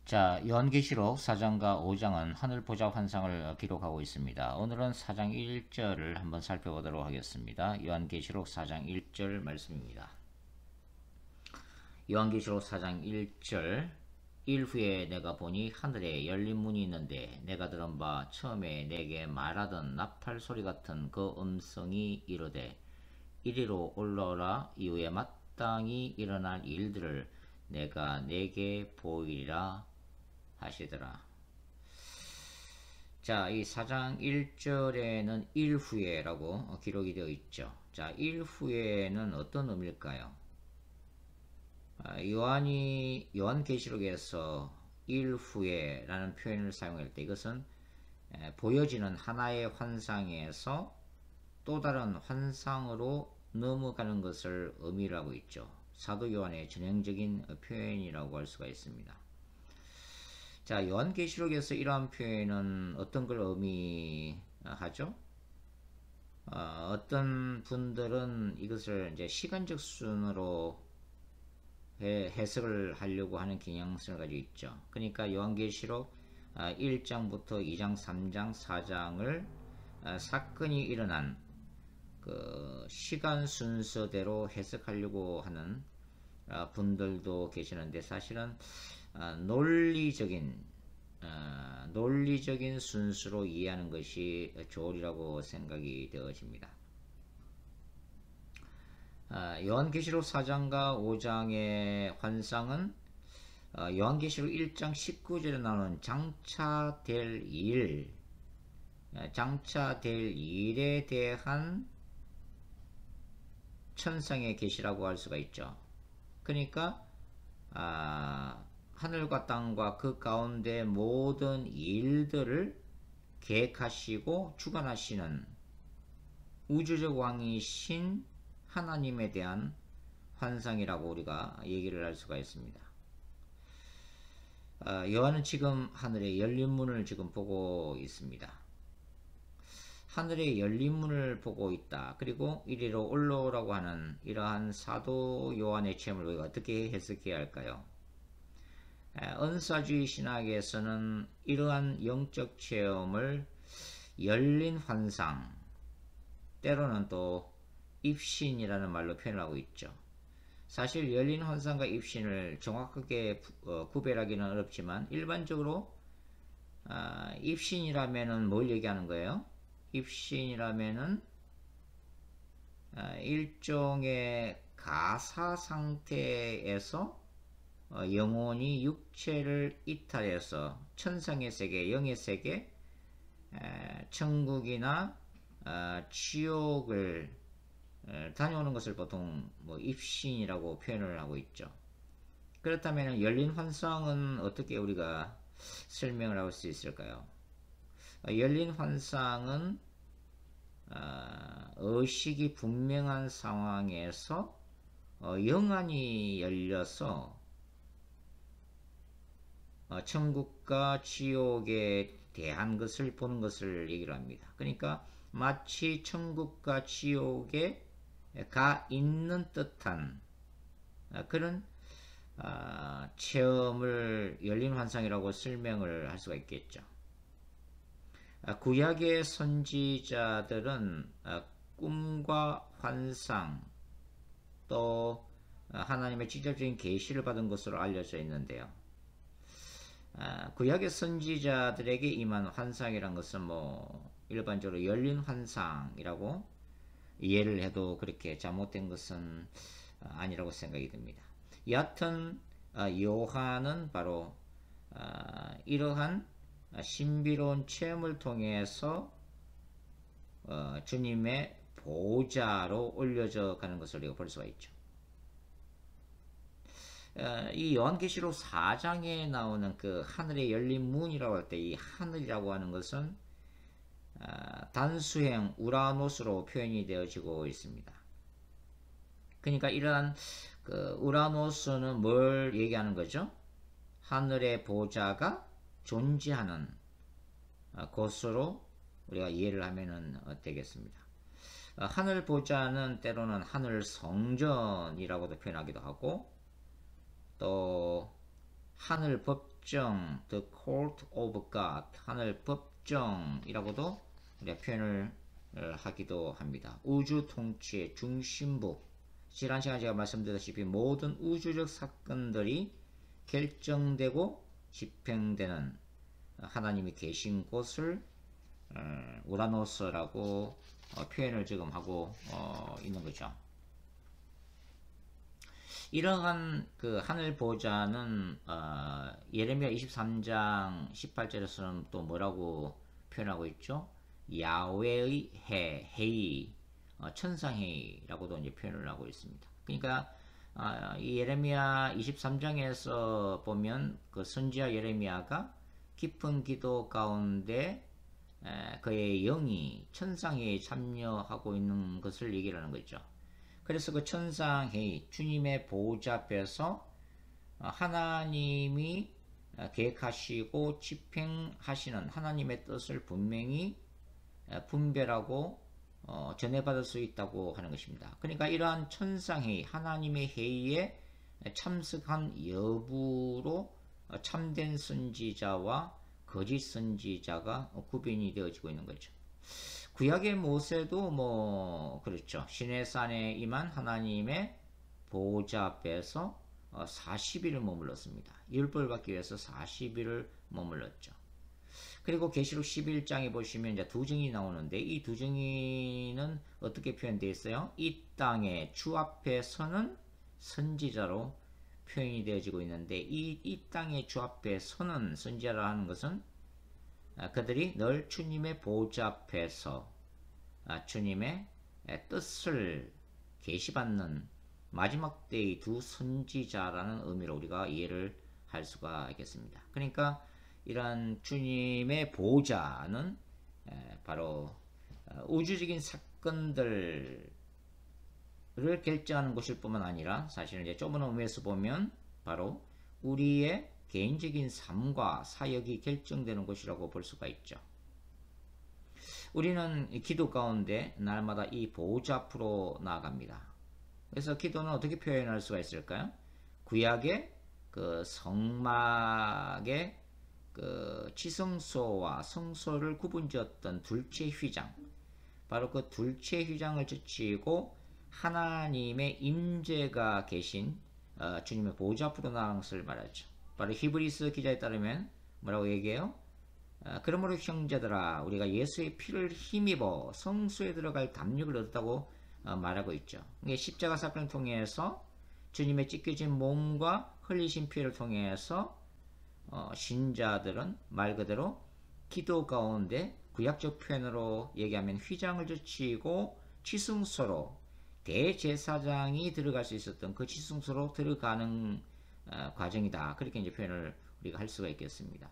자, 요한계시록 4장과 5장은 하늘 보좌 환상을 기록하고 있습니다. 오늘은 4장 1절을 한번 살펴보도록 하겠습니다. 요한계시록 4장 1절 말씀입니다. 요한계시록 4장 1절 일후에 내가 보니 하늘에 열린 문이 있는데 내가 들은 바 처음에 내게 말하던 나팔 소리 같은 그 음성이 이르되 이리로 올라오라. 이후에 마땅히 일어날 일들을 내가 내게 보이리라 하시더라. 자, 이 4장 1절에는 일후에라고 기록이 되어 있죠. 자, 일후에는 어떤 의미일까요? 요한계시록에서 일후에라는 표현을 사용할 때 이것은 보여지는 하나의 환상에서 또 다른 환상으로 넘어가는 것을 의미를 하고 있죠. 사도 요한의 전형적인 표현이라고 할 수가 있습니다. 자, 요한계시록에서 이러한 표현은 어떤 걸 의미하죠? 어떤 분들은 이것을 이제 시간적 순으로 해석을 하려고 하는 경향성을 가지고 있죠. 그러니까 요한계시록 1장부터 2장, 3장, 4장을 사건이 일어난 그 시간 순서대로 해석하려고 하는 분들도 계시는데 사실은 논리적인 순수로 이해하는 것이 좋으리라고 생각이 되어집니다. 요한계시록 4장과 5장의 환상은 요한계시록 1장 19절에 나오는 장차될 일에 대한 천상의 계시라고 할 수가 있죠. 그러니까 하늘과 땅과 그 가운데 모든 일들을 계획하시고 주관하시는 우주적 왕이신 하나님에 대한 환상이라고 우리가 얘기를 할 수가 있습니다. 요한은 지금 하늘의 열린 문을 지금 보고 있습니다. 하늘의 열린 문을 보고 있다. 그리고 이리로 올라오라고 하는 이러한 사도 요한의 체험을 우리가 어떻게 해석해야 할까요? 은사주의 신학에서는 이러한 영적 체험을 열린 환상, 때로는 또 입신이라는 말로 표현하고 있죠. 사실 열린 환상과 입신을 정확하게 구별하기는 어렵지만 일반적으로 입신이라면은 뭘 얘기하는 거예요? 입신이라면은 일종의 가사 상태에서 영혼이 육체를 이탈해서 천상의 세계, 영의 세계, 천국이나 지옥을 다녀오는 것을 보통 입신이라고 표현을 하고 있죠. 그렇다면 열린 환상은 어떻게 우리가 설명을 할 수 있을까요? 열린 환상은 의식이 분명한 상황에서 영안이 열려서 천국과 지옥에 대한 것을 보는 것을 얘기를 합니다. 그러니까 마치 천국과 지옥에 가 있는 듯한 그런 체험을 열린 환상이라고 설명을 할 수가 있겠죠. 구약의 선지자들은 꿈과 환상 또 하나님의 직접적인 계시를 받은 것으로 알려져 있는데요. 구약의 선지자들에게 임한 환상이란 것은 일반적으로 열린 환상이라고 이해를 해도 그렇게 잘못된 것은 아니라고 생각이 듭니다. 여하튼 요한은 바로 이러한 신비로운 체험을 통해서 주님의 보좌로 올려져 가는 것을 우리가 볼 수가 있죠. 이 요한계시록 4장에 나오는 그 하늘의 열린 문이라고 할 때 이 하늘이라고 하는 것은 단수행 우라노스로 표현이 되어지고 있습니다. 그러니까 이러한 그 우라노스는 뭘 얘기하는 거죠? 하늘의 보좌가 존재하는 곳으로 우리가 이해를 하면 되겠습니다. 하늘 보좌는 때로는 하늘 성전이라고도 표현하기도 하고 또 하늘 법정, the court of God, 하늘 법정이라고도 우리가 표현을 하기도 합니다. 우주 통치의 중심부, 지난 시간에 제가 말씀드렸다시피 모든 우주적 사건들이 결정되고 집행되는 하나님이 계신 곳을 우라노스라고 표현을 지금 하고 있는 거죠. 이러한 그 하늘 보좌는 예레미야 23장 18절에서는 또 뭐라고 표현하고 있죠? 야훼의 회의, 천상회의라고도 이제 표현을 하고 있습니다. 그러니까 이 예레미야 23장에서 보면 그 선지자 예레미야가 깊은 기도 가운데 그의 영이 천상회의에 참여하고 있는 것을 얘기를 하는 거죠. 그래서 그 천상회의, 주님의 보호자 앞에서 하나님이 계획하시고 집행하시는 하나님의 뜻을 분명히 분별하고 전해받을 수 있다고 하는 것입니다. 그러니까 이러한 천상회의, 하나님의 회의에 참석한 여부로 참된 선지자와 거짓 선지자가 구분이 되어지고 있는 거죠. 구약의 모세도 뭐 그렇죠. 시내산에 임한 하나님의 보호자 앞에서 40일을 머물렀습니다. 율법을 받기 위해서 40일을 머물렀죠. 그리고 계시록 11장에 보시면 이제 두 증인이 나오는데 이 두 증인은 어떻게 표현되어 있어요? 이 땅에 주 앞에 서는 선지자로 표현이 되어지고 있는데 이 땅에 주 앞에 서는 선지자라 하는 것은 그들이 늘 주님의 보호자 앞에서 주님의 뜻을 계시받는 마지막 때의 두 선지자라는 의미로 우리가 이해를 할 수가 있겠습니다. 그러니까 이러한 주님의 보호자는 바로 우주적인 사건들을 결정하는 것일 뿐만 아니라 사실은 이제 좁은 의미에서 보면 바로 우리의 개인적인 삶과 사역이 결정되는 것이라고 볼 수가 있죠. 우리는 기도 가운데 날마다 이 보호자 앞으로 나아갑니다. 그래서 기도는 어떻게 표현할 수가 있을까요? 구약의 그 성막의 그 지성소와 성소를 구분지었던 둘째 휘장, 바로 그 둘째 휘장을 제치고 하나님의 임재가 계신 주님의 보호자 앞으로 나아간 것을 말하죠. 바로 히브리서 기자에 따르면 뭐라고 얘기해요? 그러므로 형제들아 우리가 예수의 피를 힘입어 성소에 들어갈 담력을 얻었다고 말하고 있죠. 십자가 사건을 통해서 주님의 찢겨진 몸과 흘리신 피를 통해서 신자들은 말 그대로 기도 가운데 구약적 표현으로 얘기하면 휘장을 젖히고 지승소로 대제사장이 들어갈 수 있었던 그 지승소로 들어가는 과정이다. 그렇게 이제 표현을 우리가 할 수가 있겠습니다.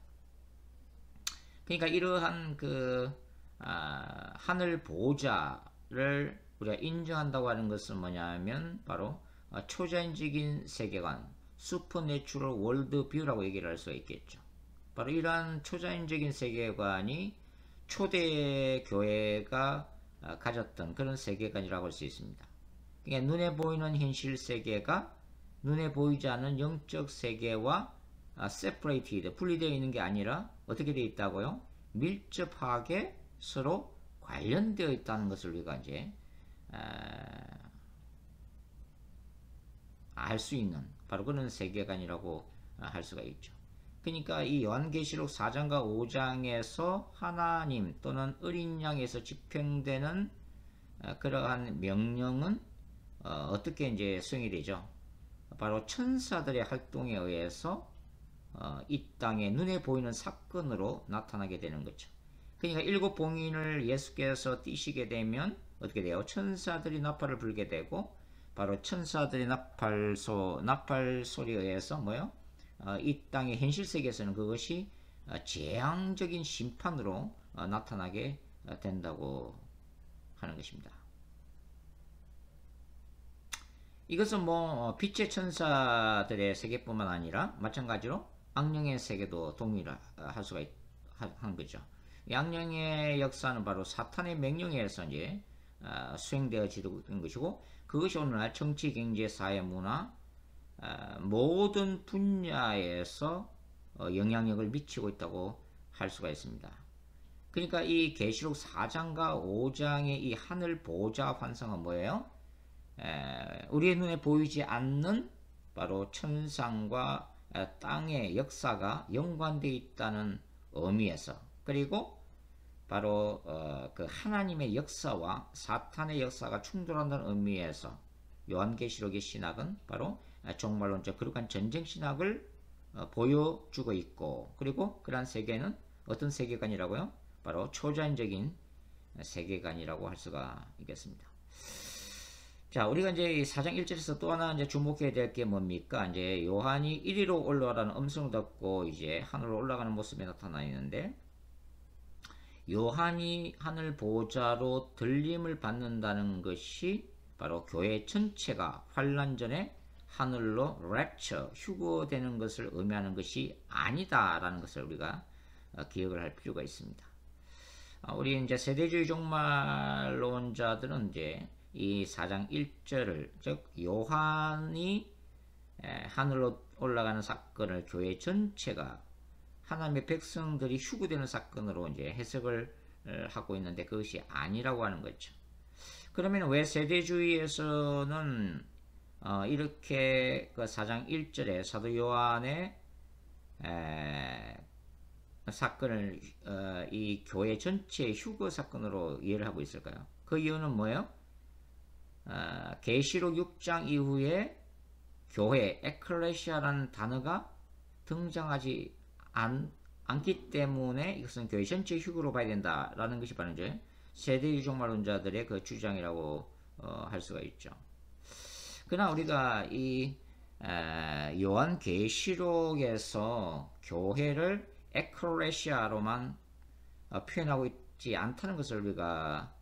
그러니까 이러한 그 하늘 보호자를 우리가 인정한다고 하는 것은 뭐냐면 바로 초자연적인 세계관, 슈퍼내추럴 월드뷰라고 얘기를 할 수가 있겠죠. 바로 이러한 초자연적인 세계관이 초대 교회가 가졌던 그런 세계관이라고 할 수 있습니다. 그러니까 눈에 보이는 현실 세계가 눈에 보이지 않는 영적 세계와 separated, 분리되어 있는 게 아니라 어떻게 되어 있다고요? 밀접하게 서로 관련되어 있다는 것을 우리가 이제 알 수 있는 바로 그런 세계관이라고 할 수가 있죠. 그러니까 이 요한계시록 4장과 5장에서 하나님 또는 어린 양에서 집행되는 그러한 명령은 어떻게 이제 수행이 되죠? 바로 천사들의 활동에 의해서 이 땅에 눈에 보이는 사건으로 나타나게 되는 거죠. 그러니까 일곱 봉인을 예수께서 띄시게 되면 어떻게 돼요? 천사들이 나팔을 불게 되고 바로 천사들의 나팔 소리에 의해서 뭐요? 이 땅의 현실 세계에서는 그것이 재앙적인 심판으로 나타나게 된다고 하는 것입니다. 이것은 뭐 빛의 천사들의 세계뿐만 아니라 마찬가지로 악령의 세계도 동일할 수가 한 거죠. 악령의 역사는 바로 사탄의 명령에 의해서 이제 수행되어지는 것이고 그것이 오늘날 정치, 경제, 사회, 문화 모든 분야에서 영향력을 미치고 있다고 할 수가 있습니다. 그러니까 이 계시록 4장과 5장의 이 하늘 보좌 환상은 뭐예요? 우리의 눈에 보이지 않는 바로 천상과 땅의 역사가 연관되어 있다는 의미에서, 그리고 바로 그 하나님의 역사와 사탄의 역사가 충돌한다는 의미에서 요한계시록의 신학은 바로 종말론적 거룩한 전쟁 신학을 보여주고 있고, 그리고 그러한 세계는 어떤 세계관이라고요? 바로 초자연적인 세계관이라고 할 수가 있겠습니다. 자, 우리가 이제 4장 1절에서 또 하나 이제 주목해야 될 게 뭡니까? 이제 요한이 이리로 올라가라는 음성을 듣고 이제 하늘로 올라가는 모습이 나타나 있는데, 요한이 하늘 보좌로 들림을 받는다는 것이 바로 교회 전체가 환란 전에 하늘로 랩처, 휴거되는 것을 의미하는 것이 아니다라는 것을 우리가 기억을 할 필요가 있습니다. 우리 이제 세대주의 종말론자들은 이제 이 4장 1절을, 즉 요한이 하늘로 올라가는 사건을 교회 전체가 하나님의 백성들이 휴거되는 사건으로 이제 해석을 하고 있는데, 그것이 아니라고 하는 거죠. 그러면 왜 세대주의에서는 이렇게 그 4장 1절에 사도 요한의 사건을 이 교회 전체의 휴거 사건으로 이해를 하고 있을까요? 그 이유는 뭐예요? 계시록 6장 이후에 교회, 에클레시아라는 단어가 등장하지 않기 때문에 이것은 교회 전체 휴거로 봐야 된다라는 것이 바로 이제 세대주의 종말론자들의 그 주장이라고 할 수가 있죠. 그러나 우리가 이 요한계시록에서 교회를 에클레시아로만 표현하고 있지 않다는 것을 우리가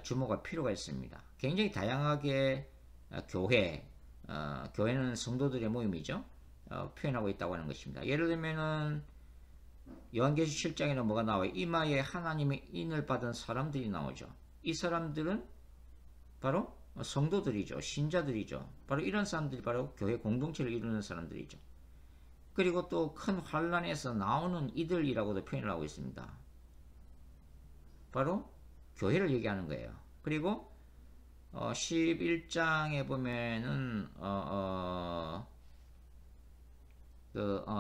주목할 필요가 있습니다. 굉장히 다양하게 교회는 성도들의 모임이죠. 표현하고 있다고 하는 것입니다. 예를 들면은 요한계시 7장에는 뭐가 나와요? 이마에 하나님의 인을 받은 사람들이 나오죠. 이 사람들은 바로 성도들이죠. 신자들이죠. 바로 이런 사람들이 바로 교회 공동체를 이루는 사람들이죠. 그리고 또 큰 환란에서 나오는 이들이라고도 표현을 하고 있습니다. 바로 교회를 얘기하는 거예요. 그리고 11장에 보면은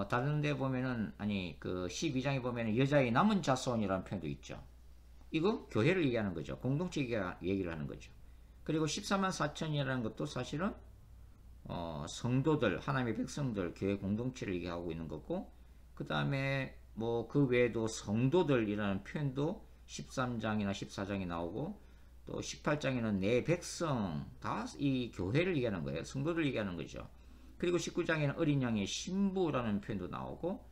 다른 데 보면은, 그 12장에 보면은 여자의 남은 자손이라는 표현도 있죠. 이거 교회를 얘기하는 거죠. 공동체 얘기를 하는 거죠. 그리고 14만 4천이라는 것도 사실은 성도들, 하나님의 백성들, 교회 공동체를 얘기하고 있는 거고, 그 다음에 뭐 그 외에도 성도들이라는 표현도 13장이나 14장이 나오고, 또 18장에는 내 백성, 다 이 교회를 얘기하는 거예요. 성도들 얘기하는 거죠. 그리고 19장에는 어린 양의 신부라는 표현도 나오고,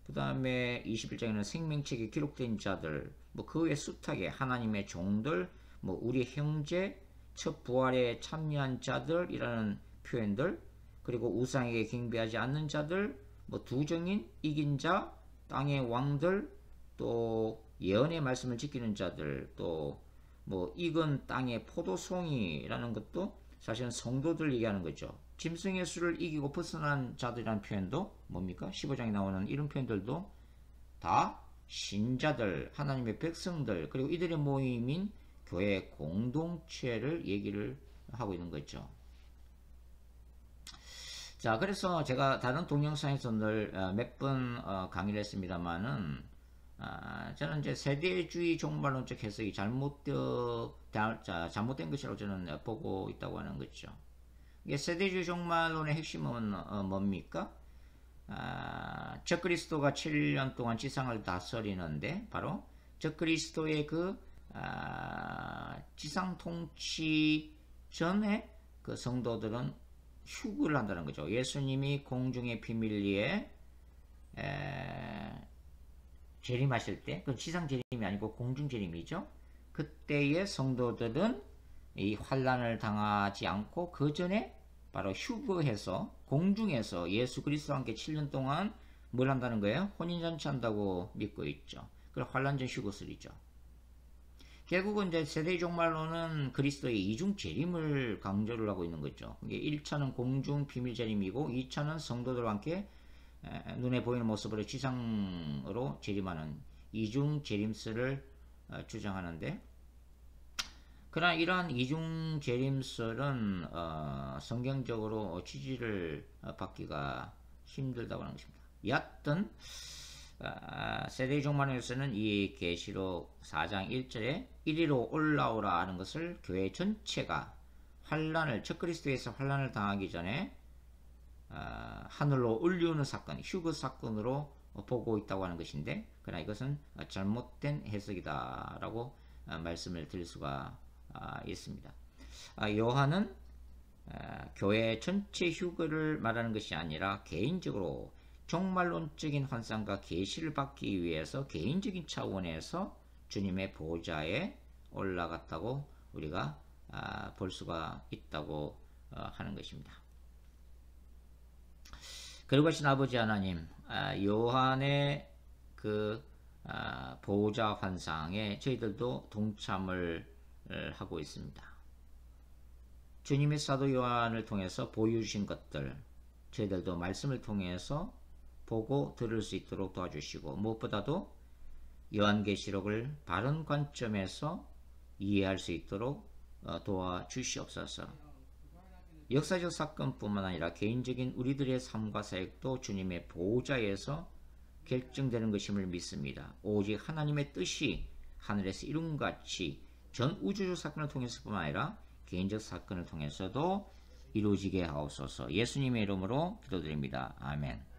그 다음에 21장에는 생명책에 기록된 자들, 뭐 그 외 숱하게 하나님의 종들, 뭐 우리 형제, 첫 부활에 참여한 자들이라는 표현들, 그리고 우상에게 경배하지 않는 자들, 뭐 두정인, 이긴 자, 땅의 왕들, 또 예언의 말씀을 지키는 자들, 또 뭐 익은 땅의 포도송이라는 것도 사실은 성도들 얘기하는 거죠. 짐승의 수를 이기고 벗어난 자들이라는 표현도 뭡니까? 15장에 나오는 이런 표현들도 다 신자들, 하나님의 백성들, 그리고 이들의 모임인 교회 공동체를 얘기를 하고 있는 거죠. 자, 그래서 제가 다른 동영상에서 늘 몇 번 강의를 했습니다만은, 저는 이제 세대주의 종말론적 해석이 잘못된 것이라고 저는 보고 있다고 하는 거죠. 이게 세대주의 종말론의 핵심은 뭡니까? 적그리스도가 7년 동안 지상을 다스리는데, 바로 적그리스도의 그 지상 통치 전에 그 성도들은 휴거를 한다는 거죠. 예수님이 공중의 비밀리에 재림하실 때, 그건 지상 재림이 아니고 공중 재림이죠. 그때의 성도들은 이 환란을 당하지 않고 그 전에 바로 휴거해서 공중에서 예수 그리스도와 함께 7년 동안 뭘 한다는 거예요? 혼인잔치 한다고 믿고 있죠. 그걸 환란 전 휴거설이죠. 결국은 이제 세대 종말론은 그리스도의 이중 재림을 강조를 하고 있는 거죠. 이게 1차는 공중 비밀 재림이고 2차는 성도들과 함께 눈에 보이는 모습으로 지상으로 재림하는 이중 재림설을 주장하는데, 그러나 이러한 이중 재림설은 성경적으로 지지를 받기가 힘들다고 하는 것입니다. 여하튼 세대 종말론에서는 이 계시록 4장 1절에 이리로 올라오라 하는 것을 교회 전체가 환란을, 적그리스도에서 환란을 당하기 전에 하늘로 올리우는 사건, 휴거 사건으로 보고 있다고 하는 것인데, 그러나 이것은 잘못된 해석이다라고 말씀을 드릴 수가 있습니다. 요한은 교회 전체 휴거를 말하는 것이 아니라 개인적으로 종말론적인 환상과 계시를 받기 위해서 개인적인 차원에서 주님의 보좌에 올라갔다고 우리가 볼 수가 있다고 하는 것입니다. 그리고 하신 아버지 하나님, 요한의 그 보호자 환상에 저희들도 동참을 하고 있습니다. 주님의 사도 요한을 통해서 보여주신 것들, 저희들도 말씀을 통해서 보고 들을 수 있도록 도와주시고, 무엇보다도 요한계시록을 바른 관점에서 이해할 수 있도록 도와주시옵소서. 역사적 사건뿐만 아니라 개인적인 우리들의 삶과 사역도 주님의 보호자에서 결정되는 것임을 믿습니다. 오직 하나님의 뜻이 하늘에서 이룬같이 전 우주적 사건을 통해서뿐만 아니라 개인적 사건을 통해서도 이루어지게 하옵소서. 예수님의 이름으로 기도드립니다. 아멘.